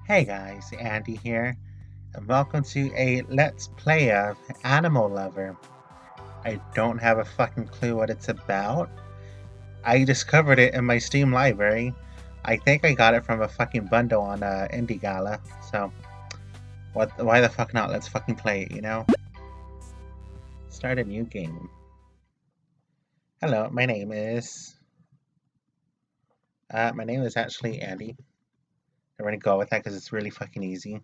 Hey guys, Andy here, and welcome to a Let's Play of Animal Lover. I don't have a fucking clue what it's about. I discovered it in my Steam library. I think I got it from a fucking bundle on Indie Gala, so why the fuck not? Let's fucking play it, you know? Start a new game. Hello, my name is actually Andy. I'm gonna go with that because it's really fucking easy.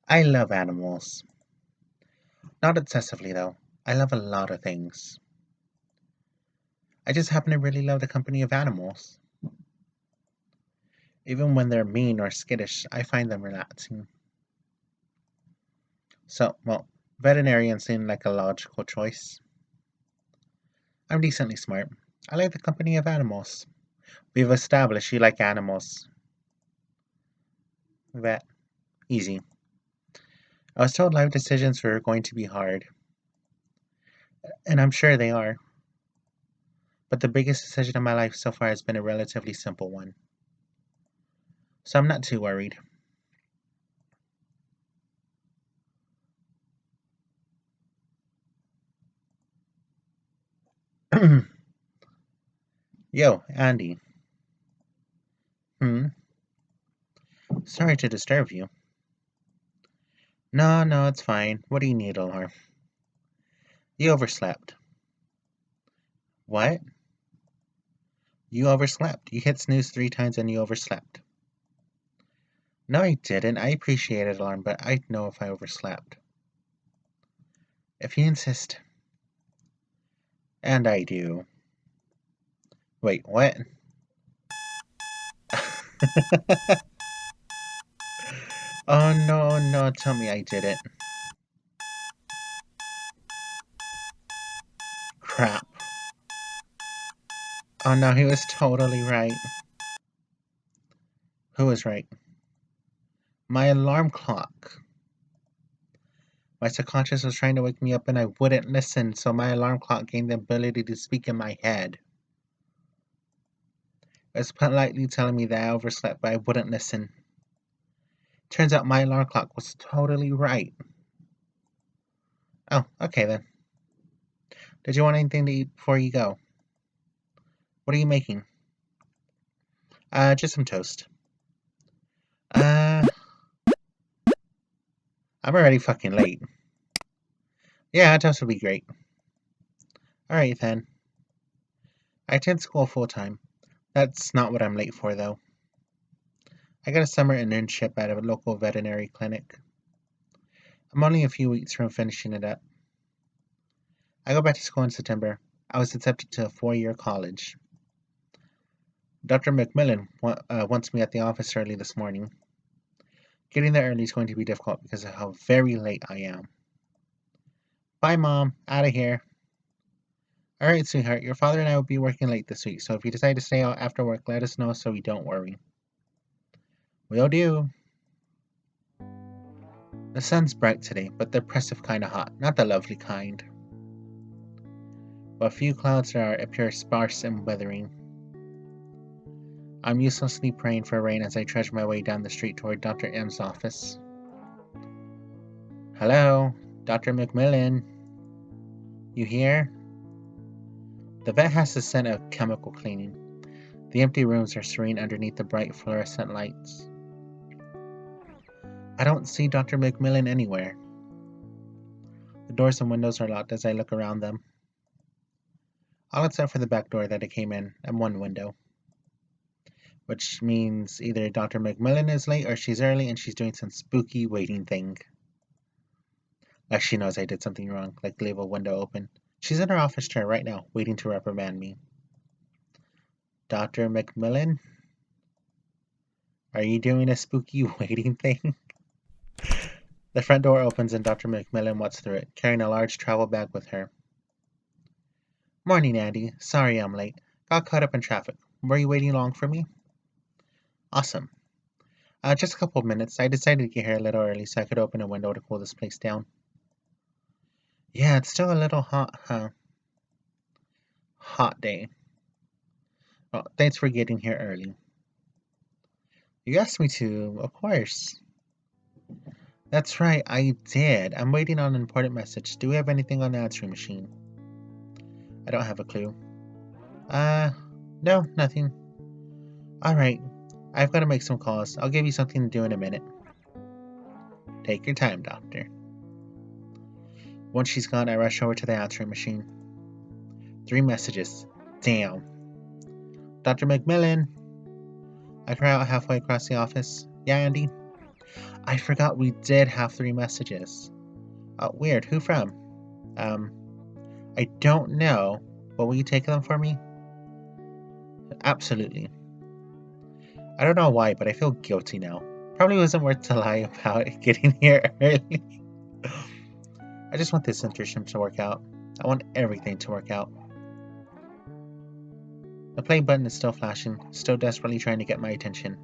I love animals. Not obsessively though. I love a lot of things. I just happen to really love the company of animals. Even when they're mean or skittish, I find them relaxing. So, well, veterinarian seemed like a logical choice. I'm decently smart. I like the company of animals. We've established you like animals. Vet. Easy. I was told life decisions were going to be hard, and I'm sure they are. But the biggest decision of my life so far has been a relatively simple one. So I'm not too worried. Yo, Andy. Hmm? Sorry to disturb you. No, no, it's fine. What do you need, Alarm? You overslept. What? You overslept. You hit snooze 3 times and you overslept. No, I didn't. I appreciate it, Alarm, but I'd know if I overslept. If you insist. And I do. Wait, what? Oh no, no, tell me I did it. Crap. Oh no, he was totally right. Who was right? My alarm clock. My subconscious was trying to wake me up and I wouldn't listen, so my alarm clock gained the ability to speak in my head. It was politely telling me that I overslept, but I wouldn't listen. Turns out my alarm clock was totally right. Oh, okay then. Did you want anything to eat before you go? What are you making? Just some toast. Uh, I'm already fucking late. Yeah, toast would be great. Alright then. I attend school full time. That's not what I'm late for though. I got a summer internship at a local veterinary clinic. I'm only a few weeks from finishing it up. I go back to school in September. I was accepted to a 4-year college. Dr. McMillan wants me at the office early this morning. Getting there early is going to be difficult because of how very late I am. Bye, Mom. Out of here. Alright, sweetheart. Your father and I will be working late this week, so if you decide to stay out after work, let us know so we don't worry. Will do. The sun's bright today, but the oppressive kind of hot, not the lovely kind. But few clouds there appear sparse and withering. I'm uselessly praying for rain as I trudge my way down the street toward Dr. M's office. Hello, Dr. McMillan. You here? The vet has the scent of chemical cleaning. The empty rooms are serene underneath the bright fluorescent lights. I don't see Dr. McMillan anywhere. The doors and windows are locked as I look around them. All except for the back door that I came in and one window. Which means either Dr. McMillan is late or she's early and she's doing some spooky waiting thing. Like she knows I did something wrong, like leave a window open. She's in her office chair right now, waiting to reprimand me. Dr. McMillan? Are you doing a spooky waiting thing? The front door opens and Dr. McMillan walks through it, carrying a large travel bag with her. Morning, Andy. Sorry I'm late. Got caught up in traffic. Were you waiting long for me? Awesome. Just a couple of minutes. I decided to get here a little early so I could open a window to cool this place down. Yeah, it's still a little hot, huh? Hot day. Well, thanks for getting here early. You asked me to, of course. That's right, I did. I'm waiting on an important message. Do we have anything on the answering machine? I don't have a clue. Uh, no, nothing. Alright, I've got to make some calls. I'll give you something to do in a minute. Take your time, Doctor. Once she's gone, I rush over to the answering machine. 3 messages. Damn. Dr. McMillan. I cry out halfway across the office. Yeah, Andy? I forgot we did have 3 messages. Weird. Who from? I don't know, but will you take them for me? Absolutely. I don't know why, but I feel guilty now. Probably wasn't worth to lie about getting here early. I just want this internship to work out. I want everything to work out. The play button is still flashing, still desperately trying to get my attention.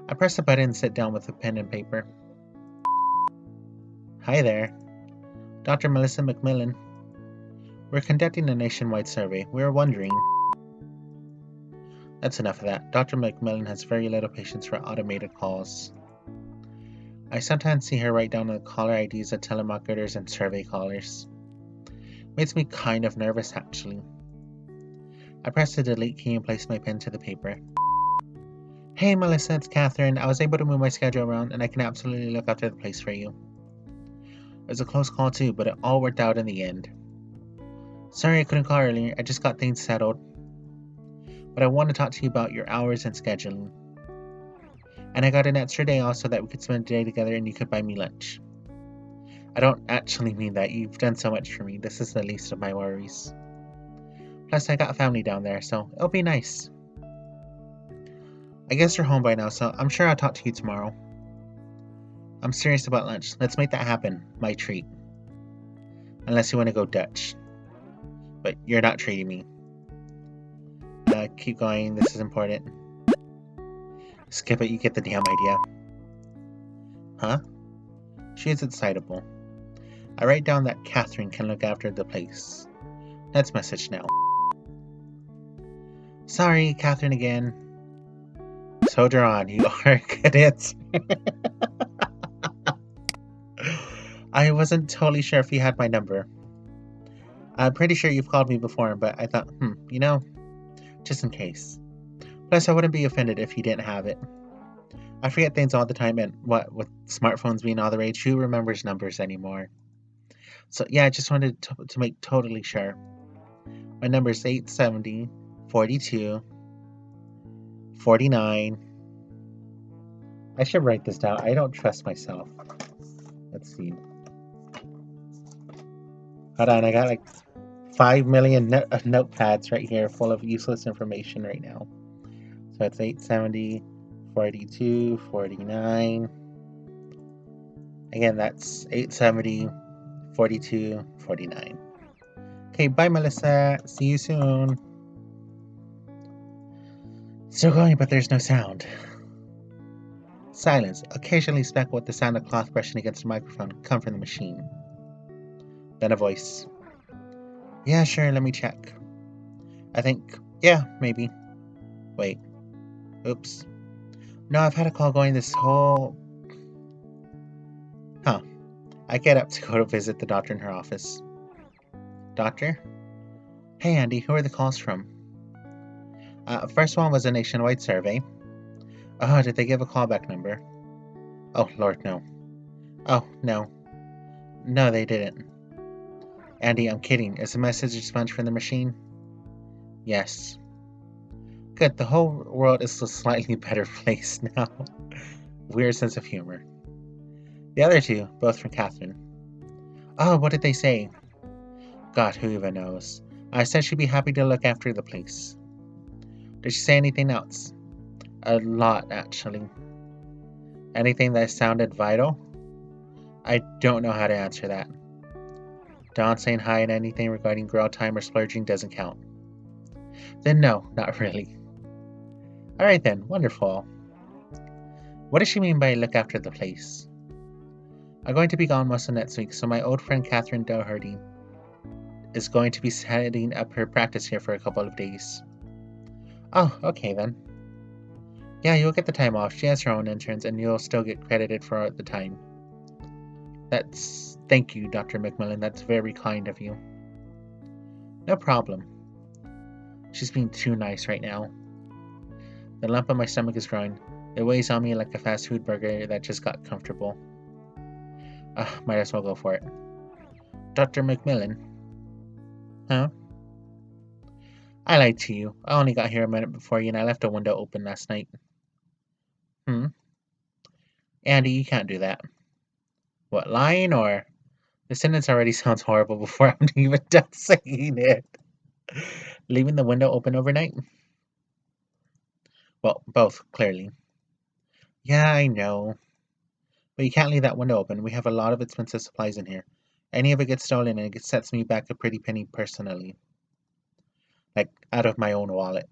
I press the button and sit down with a pen and paper. Hi there. Dr. Melissa McMillan. We're conducting a nationwide survey. We were wondering... That's enough of that. Dr. McMillan has very little patience for automated calls. I sometimes see her write down the caller IDs of telemarketers and survey callers. Makes me kind of nervous, actually. I press the delete key and place my pen to the paper. Hey Melissa, it's Catherine. I was able to move my schedule around and I can absolutely look after the place for you. It was a close call too, but it all worked out in the end. Sorry I couldn't call earlier, I just got things settled. But I want to talk to you about your hours and scheduling. And I got an extra day off so that we could spend a day together and you could buy me lunch. I don't actually mean that. You've done so much for me. This is the least of my worries. Plus, I got family down there, so it'll be nice. I guess you're home by now, so I'm sure I'll talk to you tomorrow. I'm serious about lunch. Let's make that happen. My treat. Unless you want to go Dutch. But you're not treating me. Keep going. This is important. Skip it. You get the damn idea. Huh? She is excitable. I write down that Catherine can look after the place. Let's message now. Sorry, Catherine again. Soldier on, you are a good answer. I wasn't totally sure if you had my number. I'm pretty sure you've called me before, but I thought, just in case. Plus, I wouldn't be offended if you didn't have it. I forget things all the time, and what with smartphones being all the rage, who remembers numbers anymore? So yeah, I just wanted to make totally sure. My number is 870 42 49. I should write this down. I don't trust myself. Let's see. Hold on, I got like 5 million notepads right here full of useless information right now. So it's 870 42 49. Again, that's 870 42 49. Okay, bye Melissa. See you soon. Still going, but there's no sound. Silence, occasionally speckled with the sound of cloth brushing against the microphone, come from the machine. Then a voice. Yeah, sure, let me check. I think, yeah, maybe. Wait. Oops. No, I've had a call going this whole... Huh. I get up to go to visit the doctor in her office. Doctor? Hey, Andy, who are the calls from? First one was a nationwide survey. Oh, did they give a callback number? Oh, Lord, no. Oh, no. No, they didn't. Andy, I'm kidding. Is the message expunged from the machine? Yes. Good, the whole world is a slightly better place now. Weird sense of humor. The other two, both from Catherine. Oh, what did they say? God, who even knows? I said she'd be happy to look after the place. Did she say anything else? A lot, actually. Anything that sounded vital? I don't know how to answer that. Dawn saying hi and anything regarding girl time or splurging doesn't count. Then no, not really. Alright then, wonderful. What does she mean by look after the place? I'm going to be gone most of next week, so my old friend Catherine Doherty is going to be setting up her practice here for a couple of days. Oh, okay then. Yeah, you'll get the time off. She has her own interns, and you'll still get credited for the time. Thank you, Dr. McMillan. That's very kind of you. No problem. She's being too nice right now. The lump on my stomach is growing. It weighs on me like a fast food burger that just got comfortable. Might as well go for it. Dr. McMillan? Huh? I lied to you. I only got here a minute before you, and I left a window open last night. Hmm? Andy, you can't do that. What, lying or? The sentence already sounds horrible before I'm even done saying it. Leaving the window open overnight? Well, both, clearly. Yeah, I know. But you can't leave that window open. We have a lot of expensive supplies in here. Any of it gets stolen and it sets me back a pretty penny personally. Like, out of my own wallet.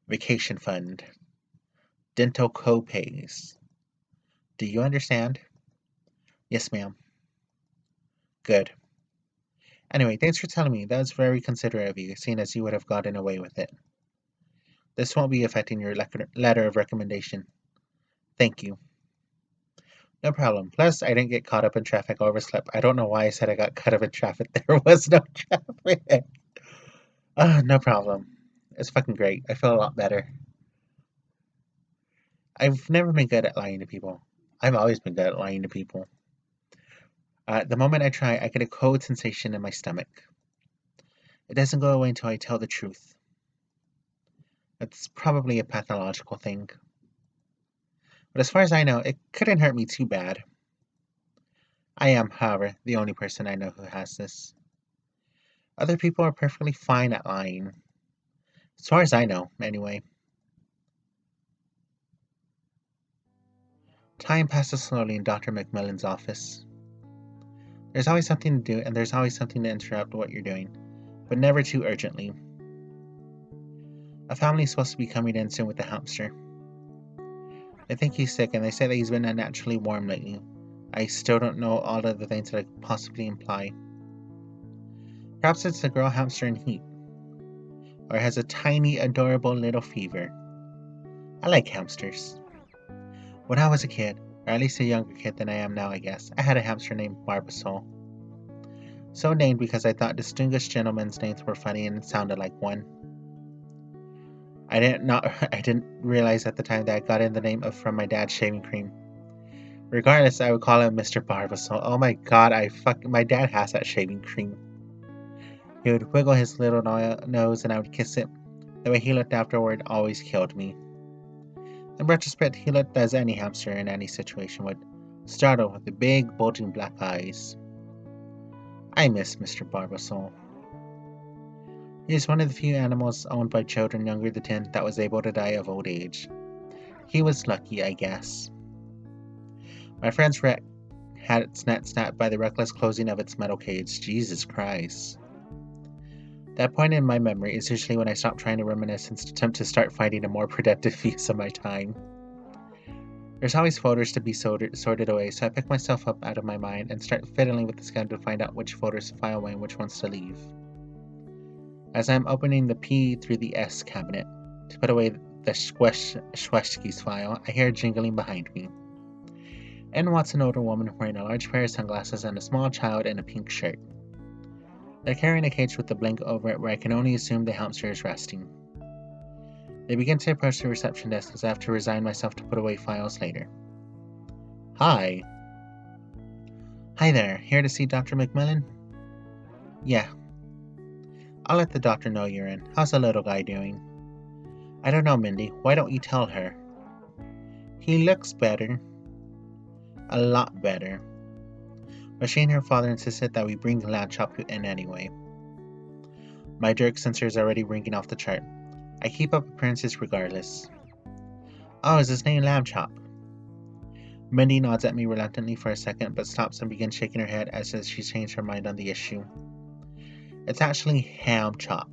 Vacation fund. Dental co-pays. Do you understand? Yes, ma'am. Good. Anyway, thanks for telling me. That was very considerate of you, seeing as you would have gotten away with it. This won't be affecting your letter of recommendation. Thank you. No problem. Plus, I didn't get caught up in traffic. I overslept. I don't know why I said I got caught up in traffic. There was no traffic. No problem. It's fucking great. I feel a lot better. I've never been good at lying to people. I've always been good at lying to people. The moment I try, I get a cold sensation in my stomach. It doesn't go away until I tell the truth. It's probably a pathological thing. But as far as I know, it couldn't hurt me too bad. I am, however, the only person I know who has this. Other people are perfectly fine at lying. As far as I know, anyway. Time passes slowly in Dr. McMillan's office. There's always something to do, and there's always something to interrupt what you're doing, but never too urgently. A family's supposed to be coming in soon with the hamster. They think he's sick, and they say that he's been unnaturally warm lately. I still don't know all of the things that I could possibly imply. Perhaps it's the girl hamster in heat, or has a tiny, adorable little fever. I like hamsters. When I was a kid, or at least a younger kid than I am now, I guess, I had a hamster named Barbasol. So named because I thought distinguished gentlemen's names were funny and it sounded like one. I didn't realize at the time that I got in the name from my dad's shaving cream. Regardless, I would call him Mr. Barbasol. Oh my god, my dad has that shaving cream. He would wiggle his little nose and I would kiss it. The way he looked afterward always killed me. In retrospect, he looked as any hamster in any situation would, startled with the big, bulging black eyes. I miss Mr. Barbasol. He is one of the few animals owned by children younger than 10 that was able to die of old age. He was lucky, I guess. My friend's rat had its net snapped by the reckless closing of its metal cage. Jesus Christ. That point in my memory is usually when I stop trying to reminisce and attempt to start finding a more productive use of my time. There's always folders to be sorted away, so I pick myself up out of my mind and start fiddling with the schedule to find out which folders to file away and which ones to leave. As I'm opening the P through the S cabinet to put away the Schweshki's file, I hear jingling behind me. In walks an older woman wearing a large pair of sunglasses and a small child in a pink shirt. They're carrying a cage with a blanket over it where I can only assume the hamster is resting. They begin to approach the reception desk as I have to resign myself to put away files later. Hi. Hi there, here to see Dr. McMillan? Yeah. I'll let the doctor know you're in. How's the little guy doing? I don't know, Mindy. Why don't you tell her? He looks better. A lot better. But she and her father insisted that we bring HAMCHOP in anyway. My jerk sensor is already ringing off the chart. I keep up appearances regardless. Oh, is his name HAMCHOP? Mindy nods at me reluctantly for a second, but stops and begins shaking her head as if she's changed her mind on the issue. It's actually HAMCHOP.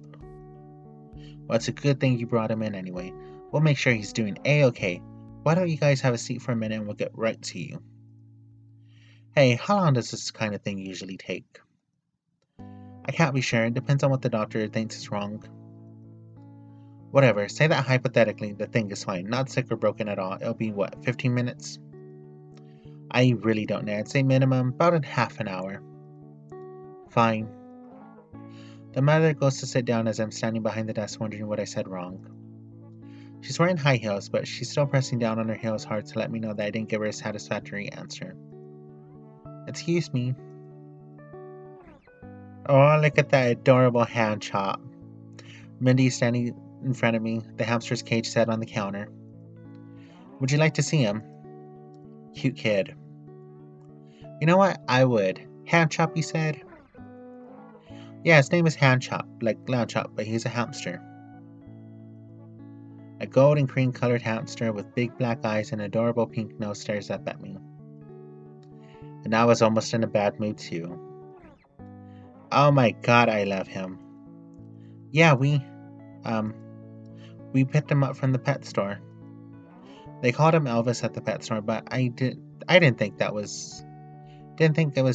Well, it's a good thing you brought him in anyway. We'll make sure he's doing A-okay. Why don't you guys have a seat for a minute and we'll get right to you. Hey, how long does this kind of thing usually take? I can't be sure. It depends on what the doctor thinks is wrong. Whatever, say that hypothetically the thing is fine, not sick or broken at all. It'll be, what, 15 minutes? I really don't know. I'd say minimum about a half an hour. Fine. The mother goes to sit down as I'm standing behind the desk wondering what I said wrong. She's wearing high heels, but she's still pressing down on her heels hard to let me know that I didn't give her a satisfactory answer. Excuse me. Oh, look at that adorable HAMCHOP. Mindy is standing in front of me, the hamster's cage set on the counter. Would you like to see him? Cute kid. You know what? I would. HAMCHOP, you said? Yeah, his name is HAMCHOP, like lamb chop, but he's a hamster. A gold and cream colored hamster with big black eyes and adorable pink nose stares up at me. And I was almost in a bad mood too. Oh my god, I love him. Yeah, we picked him up from the pet store. They called him Elvis at the pet store, but I didn't think it was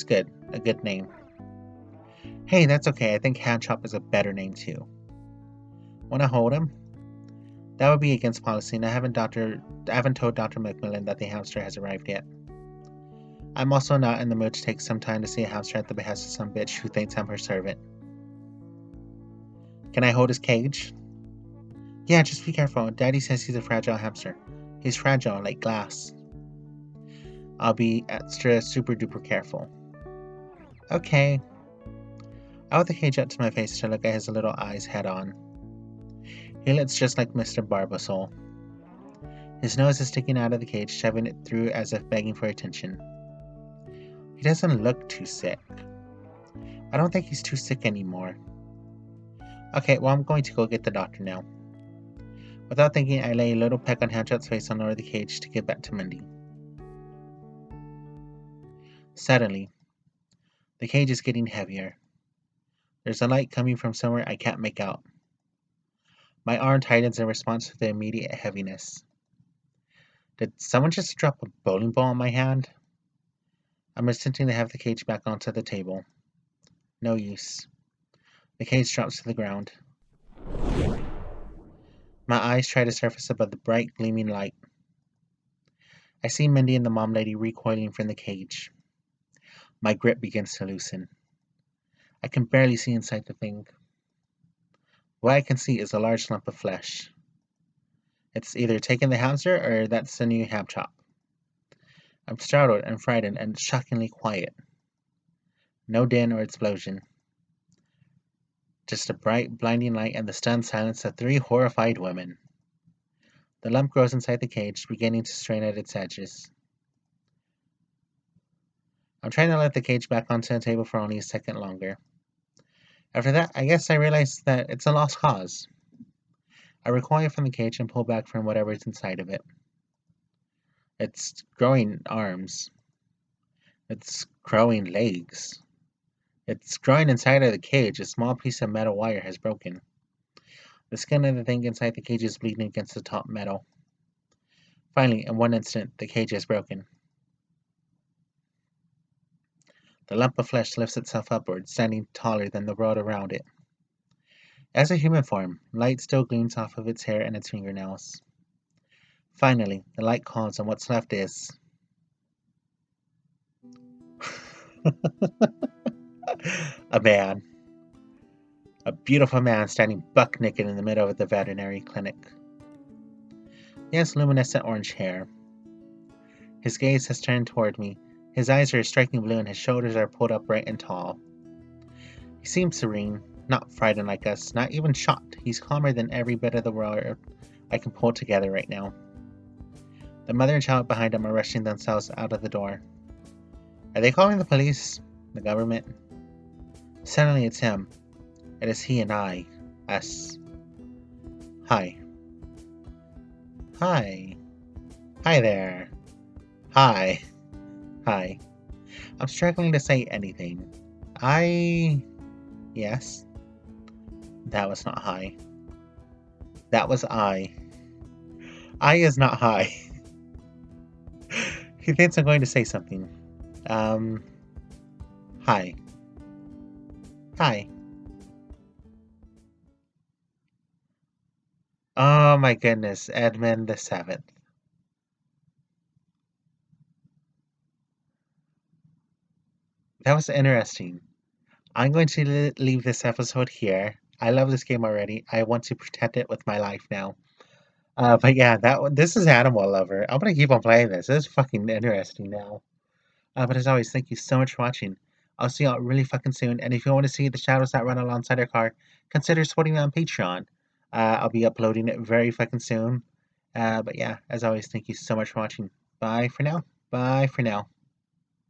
good, a good name. Hey, that's okay. I think HAMCHOP is a better name too. Wanna hold him? That would be against policy, and I haven't told Dr. Macmillan that the hamster has arrived yet. I'm also not in the mood to take some time to see a hamster at the behest of some bitch who thinks I'm her servant. Can I hold his cage? Yeah, just be careful. Daddy says he's a fragile hamster. He's fragile, like glass. I'll be extra super duper careful. Okay. I hold the cage up to my face to look at his little eyes head on. He looks just like Mr. Barbasol. His nose is sticking out of the cage, shoving it through as if begging for attention. He doesn't look too sick. I don't think he's too sick anymore. Okay, well, I'm going to go get the doctor now. Without thinking, I lay a little peck on HAMCHOP's face and lower the cage to give back to Mindy. Suddenly, the cage is getting heavier. There's a light coming from somewhere I can't make out. My arm tightens in response to the immediate heaviness. Did someone just drop a bowling ball in my hand? I'm attempting to have the cage back onto the table. No use. The cage drops to the ground. My eyes try to surface above the bright, gleaming light. I see Mindy and the mom lady recoiling from the cage. My grip begins to loosen. I can barely see inside the thing. What I can see is a large lump of flesh. It's either taken the hamster or that's the new HAMCHOP. I'm startled and frightened and shockingly quiet. No din or explosion. Just a bright, blinding light and the stunned silence of 3 horrified women. The lump grows inside the cage, beginning to strain at its edges. I'm trying to let the cage back onto the table for only a second longer. After that, I guess I realize that it's a lost cause. I recoil from the cage and pull back from whatever is inside of it. It's growing arms. It's growing legs. It's growing inside of the cage. A small piece of metal wire has broken. The skin of the thing inside the cage is bleeding against the top metal. Finally, in one instant, the cage is broken. The lump of flesh lifts itself upward, standing taller than the world around it. As a human form, light still gleams off of its hair and its fingernails. Finally, the light calms and what's left is... a man. A beautiful man standing buck naked in the middle of the veterinary clinic. He has luminescent orange hair. His gaze has turned toward me. His eyes are a striking blue and his shoulders are pulled upright and tall. He seems serene, not frightened like us, not even shocked. He's calmer than every bit of the world I can pull together right now. The mother and child behind him are rushing themselves out of the door. Are they calling the police? The government? Suddenly it's him. It is he and I. Us. Hi. Hi. Hi there. Hi. Hi. I'm struggling to say anything. Yes. That was not hi. That was I. I is not hi. He thinks I'm going to say something. Hi. Hi. Oh my goodness, Edmund the Seventh. That was interesting. I'm going to leave this episode here. I love this game already. I want to protect it with my life now. But yeah, this is Animal Lover. I'm gonna keep on playing this. This is fucking interesting now. But as always, thank you so much for watching. I'll see y'all really fucking soon. And if you want to see the shadows that run alongside our car, consider supporting me on Patreon. I'll be uploading it very fucking soon. But yeah, as always, thank you so much for watching. Bye for now. Bye for now.